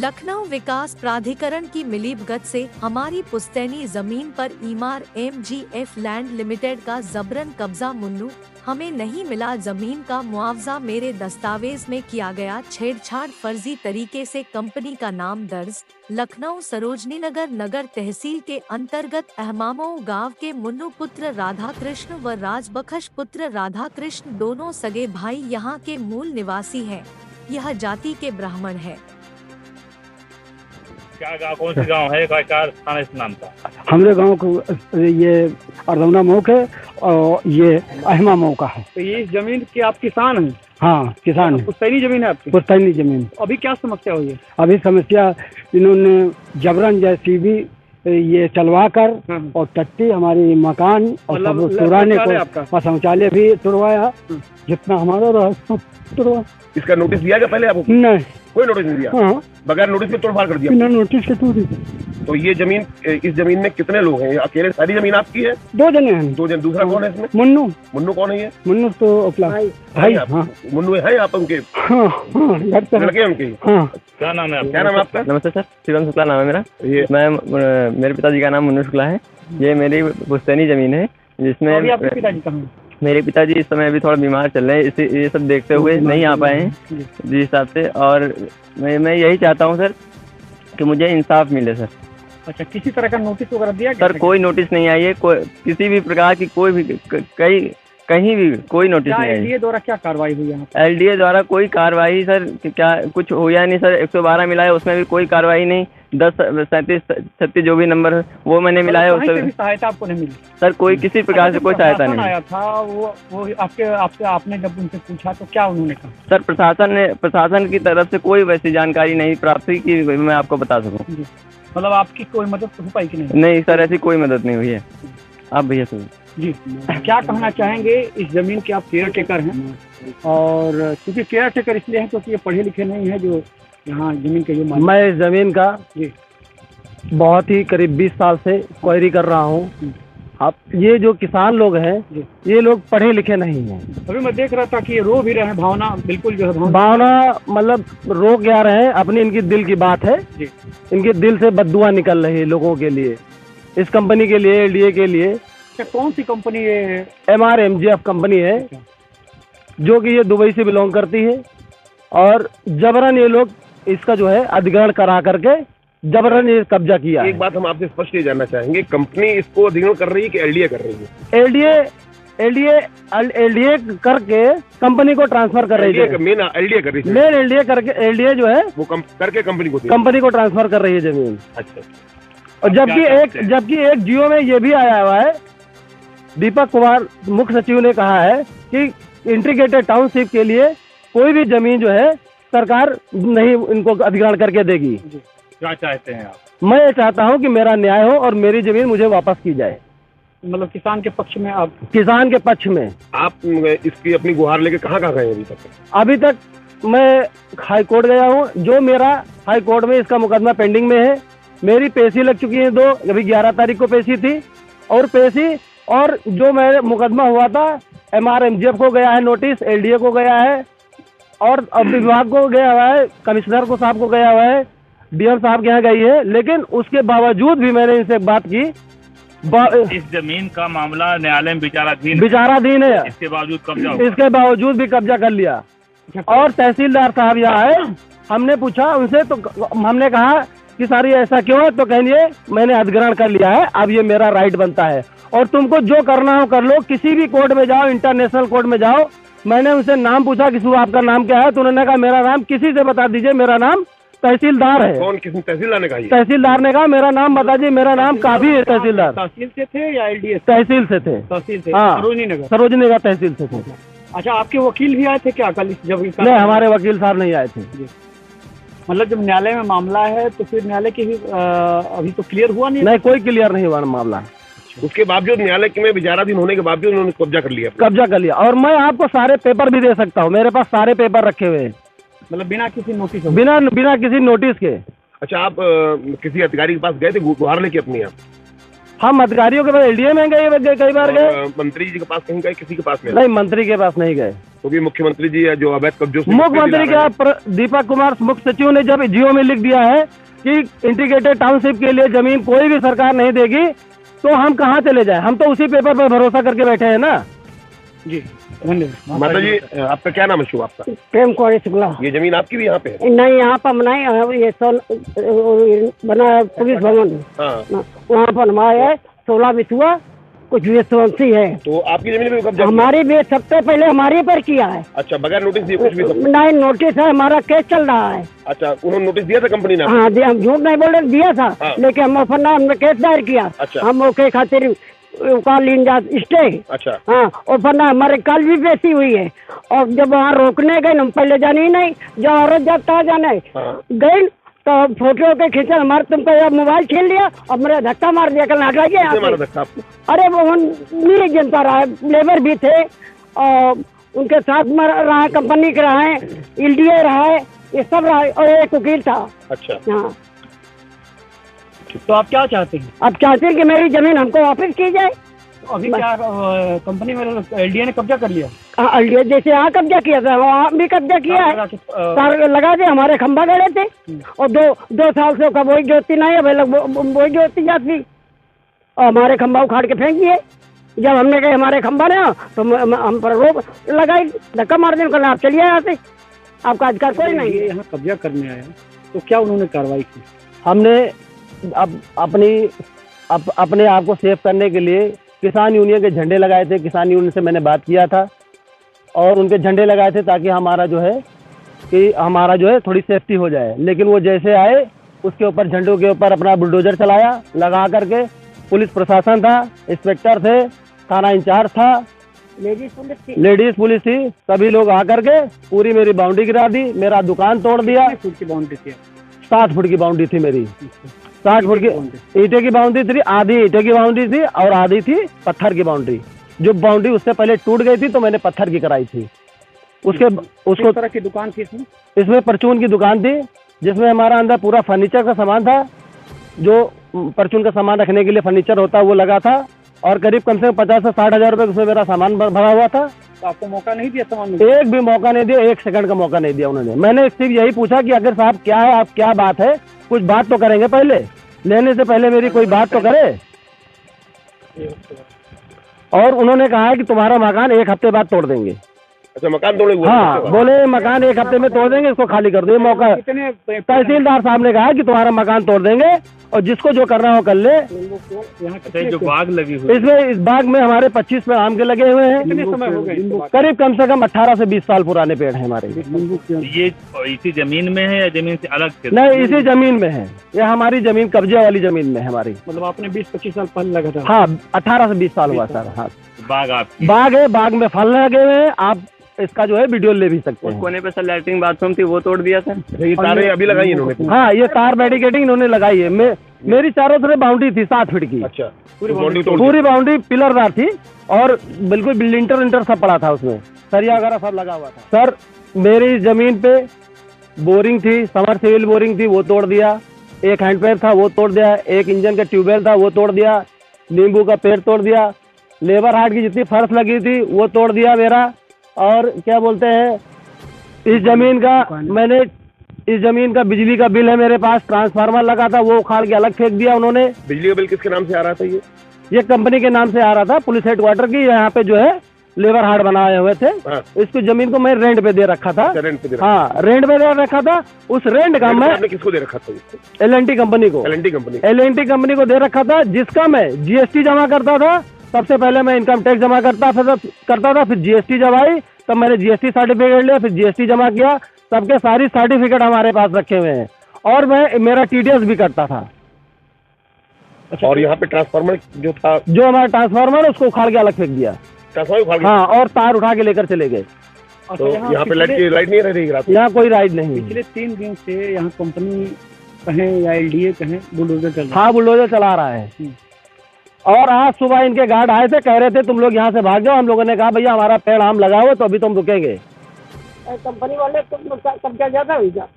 लखनऊ विकास प्राधिकरण की मिलीभगत से हमारी पुश्तैनी जमीन पर ईमार MGF लैंड लिमिटेड का जबरन कब्जा। मुन्नू, हमें नहीं मिला जमीन का मुआवजा, मेरे दस्तावेज में किया गया छेड़छाड़, फर्जी तरीके से कंपनी का नाम दर्ज। लखनऊ सरोजनी नगर नगर तहसील के अंतर्गत अहमामऊ गांव के मुन्नू पुत्र राधाकृष्ण व राजबखश पुत्र राधाकृष्ण दोनों सगे भाई यहाँ के मूल निवासी हैं। यह जाति के ब्राह्मण है। क्या गाँव, कौन सी गाँव है, क्या स्थान है इस नाम का? हमारे गांव को ये अर्दौना मौक है और ये अहमा मौक का है। तो ये जमीन की आप किसान हैं? हाँ, किसान है। पुश्तैनी जमीन है आपकी? पुश्तैनी जमीन। अभी क्या समस्या हुई है? अभी समस्या, इन्होंने जबरन JCB ये चलवा कर और टट्टी हमारी मकान और सब तुराने को, शौचालय भी तुड़वाया, जितना हमारा रहा सब तुड़वा। इसका नोटिस दिया क्या पहले आपको? नहीं, कोई नोटिस नहीं दिया। हाँ, बगैर नोटिस के तोड़फाड़ कर दिया। बिना नोटिस के तोड़ी। तो ये जमीन, इस जमीन में कितने लोग हैं? अकेले सारी जमीन आपकी है? 2 जने हैं। 2 जन। दूसरा कौन है इसमें? मुन्नू। मुन्नू कौन है ये? मुन्नू तो अपना भाई। हाँ, मुन्नू है आप उनके? हाँ हाँ, लड़के उनके? हाँ। क्या नाम है आपका? क्या नाम है आपका? नमस्ते सर, शिवम शुक्ला नाम है मेरा। मेरे पिताजी का नाम मुन्नू शुक्ला है। ये मेरी पुश्तैनी जमीन है जिसमें पिताजी कहाँ हैं? मेरे पिताजी इस समय अभी थोड़ा बीमार चल रहे हैं, इसे ये सब देखते हुए नहीं आ पाए हैं जिस हिसाब से। और मैं यही चाहता हूं सर कि मुझे इंसाफ मिले सर। अच्छा, किसी तरह का नोटिस वगैरह दिया? सर कोई नोटिस नहीं आई है, किसी भी प्रकार की कोई भी कहीं भी कोई नोटिस नहीं आई। LDA द्वारा क्या कार्रवाई हुई है? LDA द्वारा कोई कार्रवाई सर क्या कुछ हुआ नहीं सर। 112 मिला है, उसमें भी कोई कार्रवाई नहीं। 10, 37, 36 जो भी नंबर है वो मैंने मिलाया, उससे सहायता आपको नहीं मिली? सर कोई किसी प्रकार से कोई सहायता नहीं आया था। वो आपसे आपने जब उनसे पूछा तो क्या उन्होंने कहा? सर प्रशासन की तरफ से कोई वैसी जानकारी नहीं प्राप्त हुई कि मैं आपको बता सकूं। मतलब आपकी कोई मदद हो पाई कि नहीं? नहीं सर, ऐसी कोई मदद नहीं हुई है। आप भैया सुन जी, क्या कहना चाहेंगे? इस जमीन के आप केयर टेकर हैं, और क्योंकि केयर टेकर इसलिए हैं क्योंकि ये पढ़े लिखे नहीं है जो यहाँ जमीन के जो मालिक। मैं इस जमीन का बहुत ही करीब 20 साल से क्वेरी कर रहा हूँ। अब ये जो किसान लोग हैं ये लोग पढ़े लिखे नहीं हैं। अभी मैं देख रहा था कि ये रो भी रहे हैं, भावना बिल्कुल जो है भावना मतलब रो क्या रहे हैं, अपनी इनकी दिल की बात है। इनके दिल से बद्दुआ निकल रही है लोगों के लिए, इस कंपनी के लिए, LDA के लिए। कौन सी कंपनी है? MR MGF कंपनी है, जो कि ये दुबई से बिलोंग करती है। और जबरन ये लोग इसका जो है अधिग्रहण करा करके जबरन ये कब्जा किया। एक बात हम आपसे स्पष्ट ये जानना चाहेंगे, कंपनी इसको अधिग्रहण कर रही है कि LDA कर रही है? LDA करके कंपनी को ट्रांसफर कर रही है। मेन LDA कर रही है। मेन LDA करके, LDA जो है वो करके कंपनी को ट्रांसफर कर रही है जमीन। अच्छा। और जबकि एक जियो में ये भी आया हुआ है, दीपक कुमार मुख्य सचिव ने कहा है कि इंटीग्रेटेड टाउनशिप के लिए कोई भी जमीन जो है सरकार नहीं इनको अधिग्रहण करके देगी। क्या चाहते हैं आप? मैं ये चाहता हूं कि मेरा न्याय हो और मेरी जमीन मुझे वापस की जाए। मतलब किसान के पक्ष में आप? किसान के पक्ष में। आप इसकी अपनी गुहार लेके कहाँ गए अभी तक? अभी तक मैं हाई कोर्ट गया हूँ, जो मेरा हाई कोर्ट में इसका मुकदमा पेंडिंग में है। मेरी पेशी लग चुकी है 2, अभी 11 तारीख को पेशी थी। और पेशी और जो मेरे मुकदमा हुआ था, MR MGF को गया है नोटिस, LDA को गया है, और अब विभाग को गया हुआ है, कमिश्नर को साहब को गया हुआ है, DM साहब के यहाँ गई है। लेकिन उसके बावजूद भी मैंने इनसे बात की। इस जमीन का मामला न्यायालय में विचाराधीन है। इसके बावजूद भी कब्जा कर लिया। और तहसीलदार साहब यहाँ आए, हमने पूछा उनसे, तो हमने कहा कि सारी ऐसा क्यों है? तो कहेंगे मैंने अधिग्रहण कर लिया है, अब ये मेरा राइट बनता है और तुमको जो करना हो कर लो, किसी भी कोर्ट में जाओ, इंटरनेशनल कोर्ट में जाओ। मैंने उनसे नाम पूछा कि आपका नाम क्या है? तो उन्होंने कहा मेरा नाम, किसी से बता दीजिए, मेरा नाम तहसीलदार है। कौन, किसी तहसीलदार ने कहा? तहसीलदार ने कहा मेरा नाम बता दीजिए, मेरा नाम काफी है। तहसीलदार तहसील से थे या LDA? तहसील से थे। तहसील से? हाँ, सरोजनी नगर तहसील से थे। अच्छा, आपके वकील भी आए थे क्या कल? जब नहीं, हमारे वकील साहब नहीं आए थे। मतलब जब न्यायालय में मामला है तो फिर न्यायालय की भी अभी तो क्लियर हुआ नहीं? कोई क्लियर नहीं हुआ मामला। उसके बावजूद न्यायालय में विचाराधीन होने के बावजूद उन्होंने कब्जा कर लिया। और मैं आपको सारे पेपर भी दे सकता हूँ, मेरे पास सारे पेपर रखे हुए हैं। मतलब बिना किसी नोटिस? बिना किसी नोटिस के। अच्छा, आप किसी अधिकारी के पास गए थे गुहार लेके अपनी? आप हम अधिकारियों के पास एलडीए में गए, कई बार गए। मंत्री जी के पास कहीं गए, किसी के पास नहीं, मंत्री के पास नहीं गए। तो भी मुख्यमंत्री जी है जो अवैध कब्जों से मुख्यमंत्री का दीपक कुमार मुख्य सचिव ने जब जियो में लिख दिया है कि इंटीग्रेटेड टाउनशिप के लिए जमीन कोई भी सरकार नहीं देगी, तो हम कहाँ चले जाए? हम तो उसी पेपर पर भरोसा करके बैठे हैं ना। जी धन्यवाद। माता जी, आपका क्या नाम है? शुभ आपका? प्रेम कुमारी शुक्ला। ये जमीन आपकी भी यहाँ पे है? नहीं, यहाँ पर बनाई ये बना पुलिस भवन, वहाँ पर बनाया है। 16 बिछुआ कुछ विश्ववंशी है। तो आपकी जमीन में कब्जा? हमारी भी सबसे पहले हमारे पर किया है। अच्छा, बगैर नोटिस दिए कुछ भी? नहीं, नोटिस है, हमारा केस चल रहा है। अच्छा, उन्होंने नोटिस दिया था कंपनी ने? हाँ, हम झूठ नहीं बोल रहे, दिया था। लेकिन हम हमने केस दायर किया। अच्छा। हम ओके खातिर स्टे। अच्छा। हाँ, और वरना हमारे कल भी पेशी हुई है। और जब वहाँ रोकने गए, हम पहले जाने ही नहीं, जब औरत जाता जाने गए तो फोटो के खींचा, हमारे तुमको मोबाइल छीन लिया और मेरा धक्का मार दिया। कल हटाइए यहाँ से। अरे वो नहीं जनता रहा है, लेबर भी थे और उनके साथ में रहा है, कंपनी के रहा है, एलडीए रहा है, ये सब रहा है, और एक वकील था। अच्छा। हाँ, तो आप क्या चाहते हैं? अब चाहते हैं कि मेरी जमीन हमको वापस की जाए। अभी क्या कंपनी में एलडीए ने कब्जा कर लिया? एलडीए जैसे यहाँ कब्जा किया था, वहाँ भी कब्जा किया है। तार लगा दे, हमारे खंभा गड़े थे और दो साल से कब वही ज्योति नहीं है, वही ज्योति जाती और हमारे खंभा उखाड़ के फेंक दिए। जब हमने कहा हमारे खंभा ने तो हम पर रोक लगाई, धक्का मार देने को, आप चलिए यहाँ से, आपका अधिकार कोई नहीं है। यहाँ कब्जा करने आया तो क्या उन्होंने कार्रवाई की? हमने अब अपने आप को सेफ करने के लिए किसान यूनियन के झंडे लगाए थे। किसान यूनियन से मैंने बात किया था और उनके झंडे लगाए थे ताकि हमारा जो है थोड़ी सेफ्टी हो जाए। लेकिन वो जैसे आए उसके ऊपर झंडों के ऊपर अपना बुलडोजर चलाया लगा करके। पुलिस प्रशासन था, इंस्पेक्टर थे, थाना इंचार्ज था, लेडीज पुलिस थी, सभी लोग आकर के पूरी मेरी बाउंड्री गिरा दी, मेरा दुकान तोड़ दिया। 7 फुट की बाउंड्री थी? 7 फुट की बाउंड्री थी मेरी। 60 फुट की ईंटे की बाउंड्री थी, आधी ईंटे की बाउंड्री थी और आधी थी पत्थर की बाउंड्री। जो बाउंड्री उससे पहले टूट गई थी तो मैंने पत्थर की कराई थी। उसको तरह की दुकान थी इसमें परचून की दुकान थी, जिसमें हमारा अंदर पूरा फर्नीचर का सामान था। जो परचून का सामान रखने के लिए फर्नीचर होता है वो लगा था और करीब कम से कम 50 से 60 हजार रुपए उसमें मेरा सामान भरा हुआ था। तो आपको मौका नहीं दिया सामान? एक भी मौका नहीं दिया, 1 सेकंड का मौका नहीं दिया उन्होंने। मैंने सिर्फ यही पूछा कि अगर साहब क्या है, आप क्या बात है, कुछ बात तो करेंगे, पहले लेने से पहले मेरी कोई बात तो करे। और उन्होंने कहा है कि तुम्हारा मकान 1 हफ्ते बाद तोड़ देंगे। अच्छा, मकान तोड़ेंगे? हाँ, बोले मकान 1 हफ्ते में तोड़ देंगे, इसको खाली कर दो। ये मौका तहसीलदार साहब ने कहा कि तुम्हारा मकान तोड़ देंगे और जिसको जो करना हो कर ले। जो बाग लगी हुई इसमें, इस बाग में हमारे 25 पेड़ आम के लगे हुए हैं। कितने समय हो गए? करीब कम से कम 18 से 20 साल पुराने पेड़ हैं हमारे। ये इसी जमीन में है या जमीन से अलग से? नहीं, इसी जमीन में है। ये हमारी जमीन कब्जे वाली जमीन में है हमारी। मतलब आपने 20-25 साल पहले लगा था? हाँ, 18 से 20 साल हुआ सर। हाँ, बाग आपकी? बाग है, बाग में फल लगे हुए हैं। आप इसका जो है वीडियो ले भी सकते हैं। कोने पे सर लैट्रिन बाथरूम थी, वो तोड़ दिया सर। ये तारें अभी लगाई इन्होंने? हाँ, ये तार बैरिकेडिंग इन्होंने लगाई है। मेरी चारों तरफ बाउंड्री थी 7 फीट की। अच्छा, पूरी बाउंड्री पिलरदार थी और बिल्कुल लिंटर सब पड़ा था, उसमें सरिया वगैरह सब लगा हुआ था। सर, मेरी जमीन पे बोरिंग थी, समरसेबल बोरिंग थी, वो तोड़ दिया। एक हैंडपैप था, वो तोड़ दिया। एक इंजन का ट्यूबवेल था, वो तोड़ दिया। नींबू का पेड़ तोड़ दिया। लेबर हार्ट की जितनी फर्श लगी थी वो तोड़ दिया मेरा। और क्या बोलते हैं, इस जमीन का बिजली का बिल है मेरे पास, ट्रांसफार्मर लगा था, वो उखाड़ के अलग फेंक दिया उन्होंने। बिजली का बिल किसके नाम से आ रहा था? ये कंपनी के नाम से आ रहा था, पुलिस हेडक्वार्टर की। यहाँ पे जो है लेबर हार्ट बनाए हुए थे। इसको जमीन को मैं रेंट पे दे रखा था। रेंट पे? हाँ, रेंट पे दे रखा था। उस रेंट का मैं किसको दे रखा था? L&T कंपनी को। L&T कंपनी को दे रखा था, जिसका मैं GST जमा करता था। सबसे पहले मैं इनकम टैक्स जमा करता था, फिर GST जब आई तब मैंने GST सर्टिफिकेट लिया, फिर GST जमा किया। सबके सारी सर्टिफिकेट हमारे पास रखे हुए हैं और मेरा TDS भी करता था। अच्छा, और यहाँ पे ट्रांसफार्मर जो हमारा ट्रांसफार्मर उसको उखाड़ के अलग फेंक दिया। हाँ, और तार उठा के लेकर चले गए। तो यहाँ पे लाइट नहीं रह रही रात? यहाँ कोई राइट नहीं। पिछले 3 दिन से यहाँ कंपनी कहें या LDA कहें बुलडोजर चल रहा है? हाँ, बुलडोजर चला रहा है। और आज सुबह इनके गार्ड आए थे, कह रहे थे तुम लोग यहाँ से भाग जाओ। हम लोगों ने कहा भैया हमारा पेड़ आम लगा हुआ तो अभी तुम रुकेंगे। कंपनी वाले कब्जा ज्यादा हुई क्या?